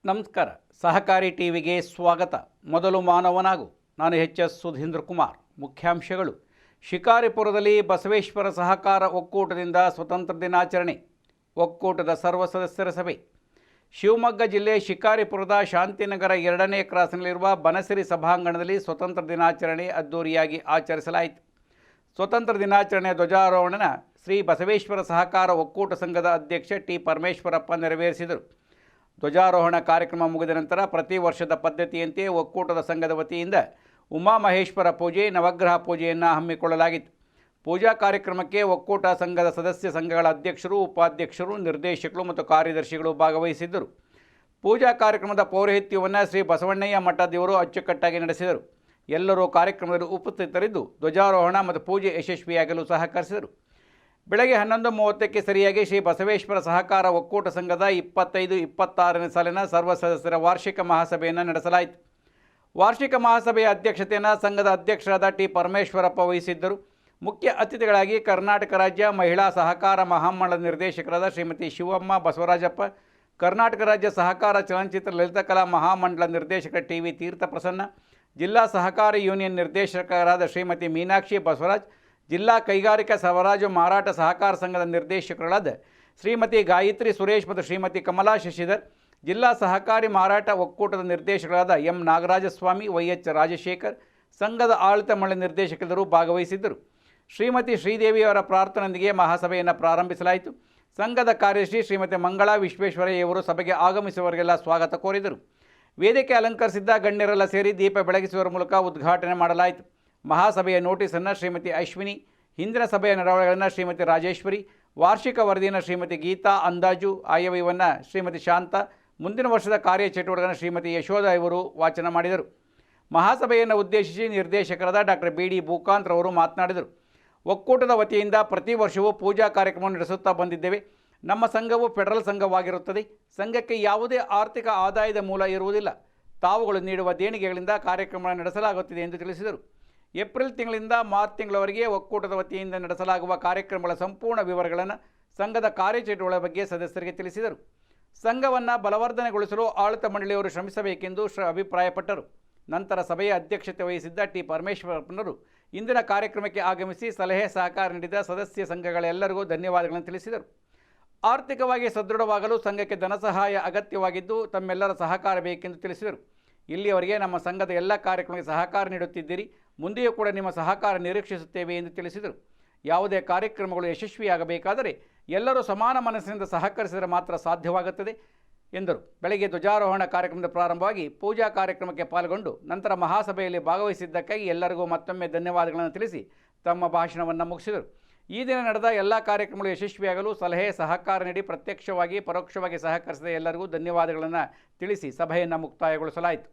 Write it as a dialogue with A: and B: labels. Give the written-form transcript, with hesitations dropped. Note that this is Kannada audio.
A: ನಮಸ್ಕಾರ. ಸಹಕಾರಿ ಟಿವಿಗೆ ಸ್ವಾಗತ. ಮೊದಲು ಮಾನವನಾಗು. ನಾನು ಎಚ್.ಎಸ್. ಸುಧೀಂದ್ರ ಕುಮಾರ್. ಮುಖ್ಯಾಂಶಗಳು. ಶಿಕಾರಿಪುರದಲ್ಲಿ ಬಸವೇಶ್ವರ ಸಹಕಾರ ಒಕ್ಕೂಟದಿಂದ ಸ್ವತಂತ್ರ ದಿನಾಚರಣೆ. ಒಕ್ಕೂಟದ ಸರ್ವ ಸದಸ್ಯರ ಸಭೆ. ಶಿವಮೊಗ್ಗ ಜಿಲ್ಲೆ ಶಿಕಾರಿಪುರದ ಶಾಂತಿನಗರ 2ನೇ ಕ್ರಾಸ್ನಲ್ಲಿರುವ ಬನಸಿರಿ ಸಭಾಂಗಣದಲ್ಲಿ ಸ್ವತಂತ್ರ ದಿನಾಚರಣೆ ಅದ್ದೂರಿಯಾಗಿ ಆಚರಿಸಲಾಯಿತು. ಸ್ವತಂತ್ರ ದಿನಾಚರಣೆಯ ಧ್ವಜಾರೋಹಣ ಶ್ರೀ ಬಸವೇಶ್ವರ ಸಹಕಾರ ಒಕ್ಕೂಟ ಸಂಘದ ಅಧ್ಯಕ್ಷ ಟಿ ಪರಮೇಶ್ವರಪ್ಪ ನೆರವೇರಿಸಿದರು. ಧ್ವಜಾರೋಹಣ ಕಾರ್ಯಕ್ರಮ ಮುಗಿದ ನಂತರ ಪ್ರತಿ ವರ್ಷದ ಪದ್ಧತಿಯಂತೆ ಒಕ್ಕೂಟದ ಸಂಘದ ವತಿಯಿಂದ ಉಮಾಮಹೇಶ್ವರ ಪೂಜೆ, ನವಗ್ರಹ ಪೂಜೆಯನ್ನು ಹಮ್ಮಿಕೊಳ್ಳಲಾಗಿತ್ತು. ಪೂಜಾ ಕಾರ್ಯಕ್ರಮಕ್ಕೆ ಒಕ್ಕೂಟ ಸಂಘದ ಸದಸ್ಯ ಸಂಘಗಳ ಅಧ್ಯಕ್ಷರು, ಉಪಾಧ್ಯಕ್ಷರು, ನಿರ್ದೇಶಕರು ಮತ್ತು ಕಾರ್ಯದರ್ಶಿಗಳು ಭಾಗವಹಿಸಿದ್ದರು. ಪೂಜಾ ಕಾರ್ಯಕ್ರಮದ ಪೌರೋಹಿತ್ಯವನ್ನು ಶ್ರೀ ಬಸವಣ್ಣಯ್ಯ ಮಠದೇವರು ಅಚ್ಚುಕಟ್ಟಾಗಿ ನಡೆಸಿದರು. ಎಲ್ಲರೂ ಕಾರ್ಯಕ್ರಮದಲ್ಲಿ ಉಪಸ್ಥಿತರಿದ್ದು ಧ್ವಜಾರೋಹಣ ಮತ್ತು ಪೂಜೆ ಯಶಸ್ವಿಯಾಗಲು ಸಹಕರಿಸಿದರು. ಬೆಳಗ್ಗೆ 11:30ಕ್ಕೆ ಸರಿಯಾಗಿ ಶ್ರೀ ಬಸವೇಶ್ವರ ಸಹಕಾರ ಒಕ್ಕೂಟ ಸಂಘದ 25-26ನೇ ಸಾಲಿನ ಸರ್ವ ಸದಸ್ಯರ ವಾರ್ಷಿಕ ಮಹಾಸಭೆಯನ್ನು ನಡೆಸಲಾಯಿತು. ವಾರ್ಷಿಕ ಮಹಾಸಭೆಯ ಅಧ್ಯಕ್ಷತೆಯನ್ನು ಸಂಘದ ಅಧ್ಯಕ್ಷರಾದ ಟಿ ಪರಮೇಶ್ವರಪ್ಪ ವಹಿಸಿದ್ದರು. ಮುಖ್ಯ ಅತಿಥಿಗಳಾಗಿ ಕರ್ನಾಟಕ ರಾಜ್ಯ ಮಹಿಳಾ ಸಹಕಾರ ಮಹಾಮಂಡಲದ ನಿರ್ದೇಶಕರಾದ ಶ್ರೀಮತಿ ಶಿವಮ್ಮ ಬಸವರಾಜಪ್ಪ, ಕರ್ನಾಟಕ ರಾಜ್ಯ ಸಹಕಾರ ಚಲನಚಿತ್ರ ಲಲಿತಕಲಾ ಮಹಾಮಂಡಲ ನಿರ್ದೇಶಕ ಟಿ ವಿ ತೀರ್ಥ ಪ್ರಸನ್ನ, ಜಿಲ್ಲಾ ಸಹಕಾರಿ ಯೂನಿಯನ್ ನಿರ್ದೇಶಕರಾದ ಶ್ರೀಮತಿ ಮೀನಾಕ್ಷಿ ಬಸವರಾಜ್, ಜಿಲ್ಲಾ ಕೈಗಾರಿಕಾ ಸರಬರಾಜು ಮಾರಾಟ ಸಹಕಾರ ಸಂಘದ ನಿರ್ದೇಶಕರಾದ ಶ್ರೀಮತಿ ಗಾಯತ್ರಿ ಸುರೇಶ್ ಮತ್ತು ಶ್ರೀಮತಿ ಕಮಲಾ ಶಶಿಧರ್, ಜಿಲ್ಲಾ ಸಹಕಾರಿ ಮಾರಾಟ ಒಕ್ಕೂಟದ ನಿರ್ದೇಶಕರಾದ ಎಂ ನಾಗರಾಜಸ್ವಾಮಿ, ವೈ.ಎಚ್. ರಾಜಶೇಖರ್, ಸಂಘದ ಆಡಳಿತ ಮಂಡಳಿ ನಿರ್ದೇಶಕರು ಭಾಗವಹಿಸಿದ್ದರು. ಶ್ರೀಮತಿ ಶ್ರೀದೇವಿಯವರ ಪ್ರಾರ್ಥನೆಯೊಂದಿಗೆ ಮಹಾಸಭೆಯನ್ನು ಪ್ರಾರಂಭಿಸಲಾಯಿತು. ಸಂಘದ ಕಾರ್ಯದರ್ಶಿ ಶ್ರೀಮತಿ ಮಂಗಳಾ ವಿಶ್ವೇಶ್ವರಯ್ಯವರು ಸಭೆಗೆ ಆಗಮಿಸುವವರಿಗೆಲ್ಲ ಸ್ವಾಗತ ಕೋರಿದರು. ವೇದಿಕೆ ಅಲಂಕರಿಸಿದ್ದ ಗಣ್ಯರೆಲ್ಲ ಸೇರಿ ದೀಪ ಬೆಳಗಿಸುವ ಮೂಲಕ ಉದ್ಘಾಟನೆ ಮಾಡಲಾಯಿತು. ಮಹಾಸಭೆಯ ನೋಟಿಸನ್ನು ಶ್ರೀಮತಿ ಅಶ್ವಿನಿ, ಹಿಂದಿನ ಸಭೆಯ ನಡವಳಿಕೆಗಳನ್ನು ಶ್ರೀಮತಿ ರಾಜೇಶ್ವರಿ, ವಾರ್ಷಿಕ ವರದಿಯನ್ನು ಶ್ರೀಮತಿ ಗೀತಾ, ಅಂದಾಜು ಆಯವ್ಯವನ್ನು ಶ್ರೀಮತಿ ಶಾಂತ, ಮುಂದಿನ ವರ್ಷದ ಕಾರ್ಯಚಟುವಟಿಕೆಯನ್ನು ಶ್ರೀಮತಿ ಯಶೋಧ ಇವರು ವಾಚನ ಮಾಡಿದರು. ಮಹಾಸಭೆಯನ್ನು ಉದ್ದೇಶಿಸಿ ನಿರ್ದೇಶಕರಾದ ಡಾಕ್ಟರ್ ಬಿ ಡಿ ಭೂಕಾಂತ್ ರವರು ಮಾತನಾಡಿದರು. ಒಕ್ಕೂಟದ ವತಿಯಿಂದ ಪ್ರತಿ ವರ್ಷವೂ ಪೂಜಾ ಕಾರ್ಯಕ್ರಮವನ್ನು ನಡೆಸುತ್ತಾ ಬಂದಿದ್ದೇವೆ. ನಮ್ಮ ಸಂಘವು ಫೆಡರಲ್ ಸಂಘವಾಗಿರುತ್ತದೆ. ಸಂಘಕ್ಕೆ ಯಾವುದೇ ಆರ್ಥಿಕ ಆದಾಯದ ಮೂಲ ಇರುವುದಿಲ್ಲ. ತಾವುಗಳು ನೀಡುವ ದೇಣಿಗೆಗಳಿಂದ ಕಾರ್ಯಕ್ರಮ ನಡೆಸಲಾಗುತ್ತಿದೆ ಎಂದು ತಿಳಿಸಿದರು. ಏಪ್ರಿಲ್ ತಿಂಗಳಿಂದ ಮಾರ್ಚ್ ತಿಂಗಳವರೆಗೆ ಒಕ್ಕೂಟದ ವತಿಯಿಂದ ನಡೆಸಲಾಗುವ ಕಾರ್ಯಕ್ರಮಗಳ ಸಂಪೂರ್ಣ ವಿವರಗಳನ್ನು ಸಂಘದ ಕಾರ್ಯಚಟುವಟಿಕೆಗಳ ಬಗ್ಗೆ ಸದಸ್ಯರಿಗೆ ತಿಳಿಸಿದರು. ಸಂಘವನ್ನು ಬಲವರ್ಧನೆಗೊಳಿಸಲು ಆಡಳಿತ ಮಂಡಳಿಯವರು ಶ್ರಮಿಸಬೇಕೆಂದು ಅಭಿಪ್ರಾಯಪಟ್ಟರು. ನಂತರ ಸಭೆಯ ಅಧ್ಯಕ್ಷತೆ ವಹಿಸಿದ್ದ ಟಿ ಪರಮೇಶ್ವರಪ್ಪನವರು ಇಂದಿನ ಕಾರ್ಯಕ್ರಮಕ್ಕೆ ಆಗಮಿಸಿ ಸಲಹೆ ಸಹಕಾರ ನೀಡಿದ ಸದಸ್ಯ ಸಂಘಗಳೆಲ್ಲರಿಗೂ ಧನ್ಯವಾದಗಳನ್ನು ತಿಳಿಸಿದರು. ಆರ್ಥಿಕವಾಗಿ ಸದೃಢವಾಗಲು ಸಂಘಕ್ಕೆ ಧನ ಸಹಾಯ ಅಗತ್ಯವಾಗಿದ್ದು ತಮ್ಮೆಲ್ಲರ ಸಹಕಾರ ಬೇಕೆಂದು ತಿಳಿಸಿದರು. ಇಲ್ಲಿಯವರೆಗೆ ನಮ್ಮ ಸಂಘದ ಎಲ್ಲ ಕಾರ್ಯಕ್ರಮಕ್ಕೆ ಸಹಕಾರ ನೀಡುತ್ತಿದ್ದೀರಿ. ಮುಂದೆಯೂ ಕೂಡ ನಿಮ್ಮ ಸಹಕಾರ ನಿರೀಕ್ಷಿಸುತ್ತೇವೆ ಎಂದು ತಿಳಿಸಿದರು. ಯಾವುದೇ ಕಾರ್ಯಕ್ರಮಗಳು ಯಶಸ್ವಿಯಾಗಬೇಕಾದರೆ ಎಲ್ಲರೂ ಸಮಾನ ಮನಸ್ಸಿನಿಂದ ಸಹಕರಿಸಿದರೆ ಮಾತ್ರ ಸಾಧ್ಯವಾಗುತ್ತದೆ ಎಂದರು. ಬೆಳಗ್ಗೆ ಧ್ವಜಾರೋಹಣ ಕಾರ್ಯಕ್ರಮದ ಪ್ರಾರಂಭವಾಗಿ ಪೂಜಾ ಕಾರ್ಯಕ್ರಮಕ್ಕೆ ಪಾಲ್ಗೊಂಡು ನಂತರ ಮಹಾಸಭೆಯಲ್ಲಿ ಭಾಗವಹಿಸಿದ್ದಕ್ಕಾಗಿ ಎಲ್ಲರಿಗೂ ಮತ್ತೊಮ್ಮೆ ಧನ್ಯವಾದಗಳನ್ನು ತಿಳಿಸಿ ತಮ್ಮ ಭಾಷಣವನ್ನು ಮುಗಿಸಿದರು. ಈ ದಿನ ನಡೆದ ಎಲ್ಲ ಕಾರ್ಯಕ್ರಮಗಳು ಯಶಸ್ವಿಯಾಗಲು ಸಲಹೆ ಸಹಕಾರ ನೀಡಿ ಪ್ರತ್ಯಕ್ಷವಾಗಿ ಪರೋಕ್ಷವಾಗಿ ಸಹಕರಿಸಿದ ಎಲ್ಲರಿಗೂ ಧನ್ಯವಾದಗಳನ್ನು ತಿಳಿಸಿ ಸಭೆಯನ್ನು ಮುಕ್ತಾಯಗೊಳಿಸಲಾಯಿತು.